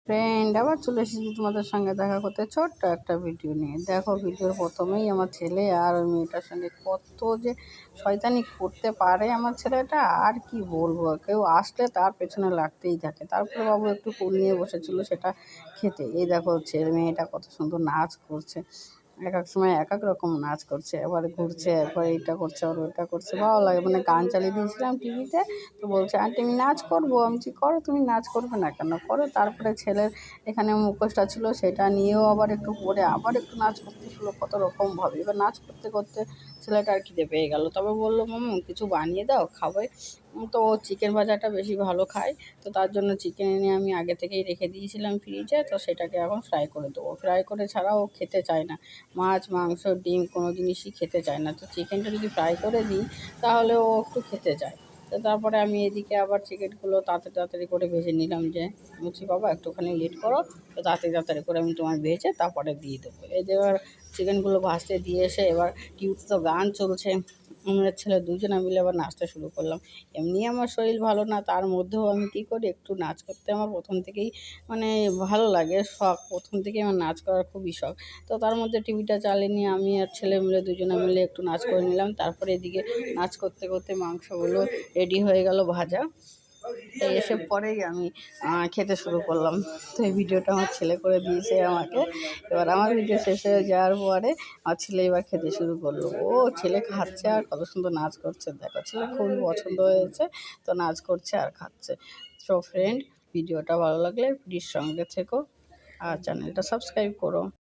Friend, আবার চলে এসেছি তোমাদের সঙ্গে দেখা করতে ছোট্ট একটা ভিডিও নিয়ে। দেখো, ভিডিওর প্রথমেই আমার ছেলে আর ওই মেয়েটার সঙ্গে কত যে শয়তানি করতে পারে আমার ছেলেটা, আর কি বলবো। কেউ আসলে তার পেছনে লাগতেই থাকে। তারপরে বাবু একটু কুল নিয়ে বসেছিল সেটা খেতে। এই দেখো, ছেলে মেয়েটা কত সুন্দর নাচ করছে, এক এক সময় এক এক রকম নাচ করছে, একবার ঘুরছে, একবার এইটা করছে, আর ওইটা করছে, ভালো লাগে। মানে গান চালিয়ে দিয়েছিলাম টিভিতে, তো বলছে আন্টি আমি নাচ করবো। আমি বলছি করো, তুমি নাচ করবে না কেন, করো। তারপরে ছেলের এখানে মুখোশটা ছিল, সেটা নিয়েও আবার একটু পরে আবার একটু নাচ করতেছিল কত রকমভাবে। এবার নাচ করতে করতে ছেলেটা আর খিদে পেয়ে গেল, তবে বললো মামু কিছু বানিয়ে দাও, খাবে। তো ও চিকেন ভাজাটা বেশি ভালো খায়, তো তার জন্য চিকেন এনে আমি আগে থেকেই রেখে দিয়েছিলাম ফ্রিজে। তো সেটাকে এখন ফ্রাই করে দেবো। ফ্রাই করে ছাড়াও ও খেতে চায় না, মাছ মাংস ডিম কোনো জিনিসই খেতে চায় না। তো চিকেনটা যদি ফ্রাই করে দিই তাহলে ও একটু খেতে চায়। তো তারপরে আমি এদিকে আবার চিকেনগুলো তাড়াতাড়ি তাড়াতাড়ি করে ভেজে নিলাম। যে বলছি বাবা একটুখানি লেট করো, তো তাড়াতাড়ি তাড়াতাড়ি করে আমি তোমার ভেজে তারপরে দিয়ে দেবো। এই যে এবার চিকেনগুলো ভাজতে দিয়ে এসে এবার টিউবস তো গান চলছে, আমরা ছেলে দুজনে মিলে আবার নাচতে শুরু করলাম। এমনি আমার শরীর ভালো না, তার মধ্যেও আমি কী করি, একটু নাচ করতে আমার প্রথম থেকেই মানে ভালো লাগে, শখ। প্রথম থেকেই আমার নাচ করার খুবই শখ। তো তার মধ্যে টিভিটা চালিয়ে নিয়ে আমি আর ছেলে মিলে দুজনে মিলে একটু নাচ করে নিলাম। তারপরে এদিকে নাচ করতে করতে মাংসগুলো রেডি হয়ে গেল ভাজা। তো এসব পরেই আমি খেতে শুরু করলাম। তো এই ভিডিওটা আমার ছেলে করে দিয়েছে আমাকে। এবার আমার ভিডিও শেষ হয়ে যাওয়ার পরে আমার ছেলে এবার খেতে শুরু করলো। ও ছেলে খাচ্ছে আর কত সুন্দর নাচ করছে, দেখো ছেলে খুবই পছন্দ হয়েছে, তো নাচ করছে আর খাচ্ছে। সো ফ্রেন্ড, ভিডিওটা ভালো লাগলে প্লিজ সঙ্গে থেকো আর চ্যানেলটা সাবস্ক্রাইব করো।